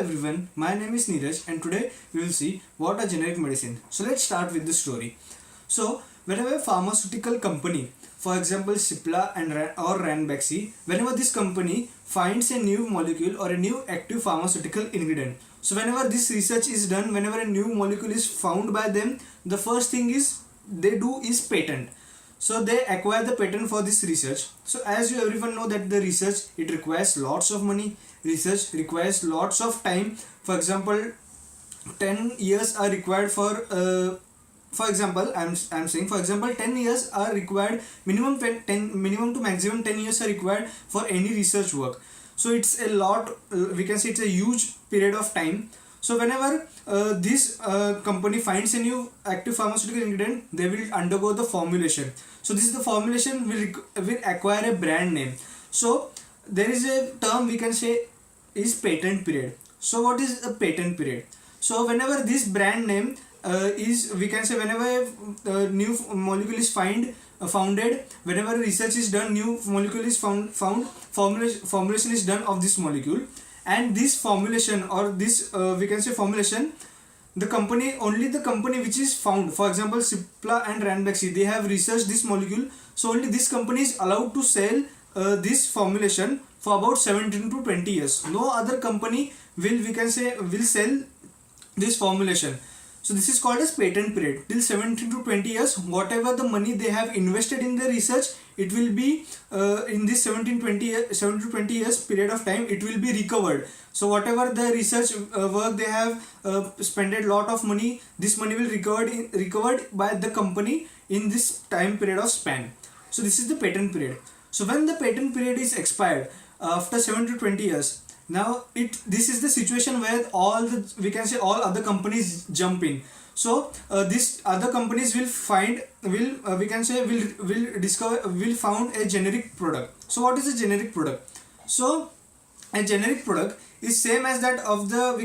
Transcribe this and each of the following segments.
everyone, my name is Neeraj and today we will see what are generic medicine. So let's start with the story. So whenever a pharmaceutical company, for example Cipla or Ranbaxy, whenever this company finds a new molecule or a new active pharmaceutical ingredient, so whenever this research is done, whenever a new molecule is found by them, the first thing is they do is patent. So they acquire the patent for this research. So as you everyone know that the research, it requires lots of money, research requires lots of time. For example, 10 years are required for example, I'm saying for example 10 years are required, minimum minimum to maximum 10 years are required for any research work. So it's a lot, we can say it's a huge period of time. So whenever this company finds a new active pharmaceutical ingredient, they will undergo the formulation. So this is the formulation will acquire a brand name. So there is a term we can say is patent period. So what is a patent period? So whenever this brand name is, we can say whenever a new molecule is founded, whenever research is done, new molecule is found, formulation is done of this molecule, and this formulation or this we can say formulation, the company, only the company which is found, for example Cipla and Ranbaxy, they have researched this molecule, so only this company is allowed to sell this formulation for about 17 to 20 years. No other company will sell this formulation. So this is called as patent period. Till 17 to 20 years, whatever the money they have invested in the research, it will be in this 17 to 20 years period of time, it will be recovered. So whatever the research work they have spent a lot of money, this money will recovered by the company in this time period of span. So this is the patent period. So when the patent period is expired after 7 to 20 years, now this is the situation where all other companies jump in. So these other companies will found a generic product. So what is a generic product? So a generic product is same as that of the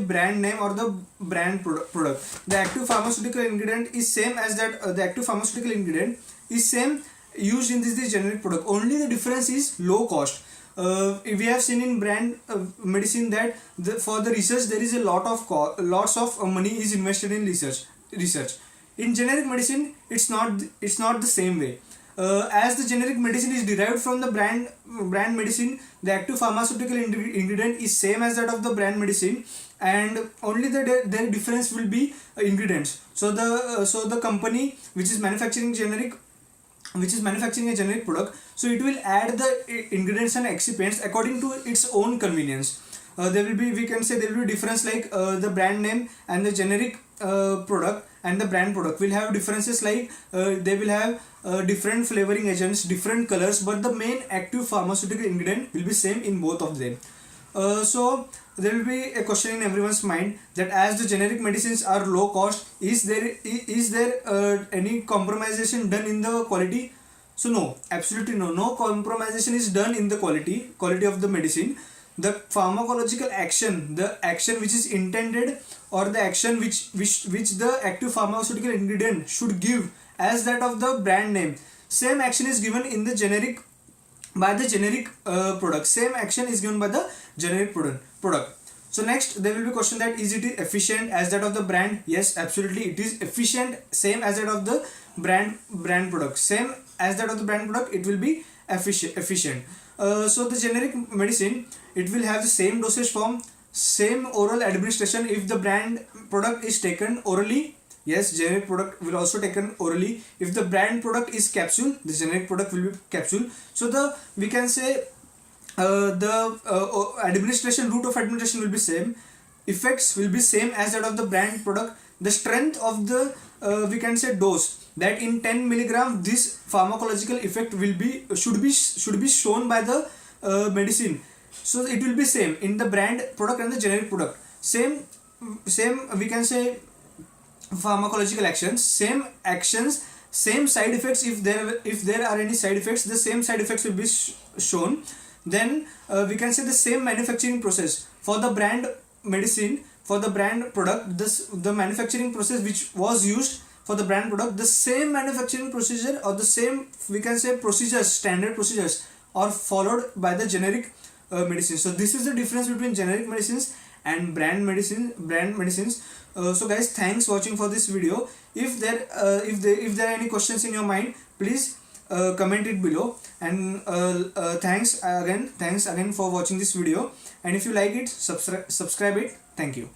brand name or the brand product. The active pharmaceutical ingredient is same as that, the active pharmaceutical ingredient is same used in this generic product. Only the difference is low cost. We have seen in brand medicine that for the research there is a lots of money is invested in research. In generic medicine, it's not the same way. As the generic medicine is derived from the brand medicine, the active pharmaceutical ingredient is same as that of the brand medicine, and only their difference will be ingredients. So the company which is manufacturing a generic product, so it will add the ingredients and excipients according to its own convenience. There will be difference like the brand name and the generic product and the brand product will have differences like they will have different flavoring agents, different colors, but the main active pharmaceutical ingredient will be same in both of them. So there will be a question in everyone's mind that as the generic medicines are low cost, is there any compromisation done in the quality? So no, absolutely no compromisation is done in the quality of the medicine. The pharmacological action, the action which is intended, or the action which the active pharmaceutical ingredient should give as that of the brand name, same action is given in the generic by the generic product. Same action is given by the generic product. So next there will be question that is it efficient as that of the brand? Yes, absolutely it is efficient, same as that of the brand product. Same as that of the brand product, it will be efficient. So the generic medicine, it will have the same dosage form, same oral administration. If the brand product is taken orally, yes, generic product will also taken orally. If the brand product is capsule, the generic product will be capsule. So the administration route of administration will be same. Effects will be same as that of the brand product. The strength of the dose, that in 10 milligram this pharmacological effect should be shown by the medicine. So it will be same in the brand product and the generic product. Same pharmacological actions, same side effects. If there are any side effects, the same side effects will be shown. Then the same manufacturing process for the brand medicine, for the brand product, the manufacturing process which was used for the brand product, the same manufacturing procedure or the same standard procedures are followed by the generic medicine. So this is the difference between generic medicines and brand medicines. So guys, thanks watching for this video. If there are any questions in your mind, please comment it below. And thanks again for watching this video, and if you like it, subscribe it. Thank you.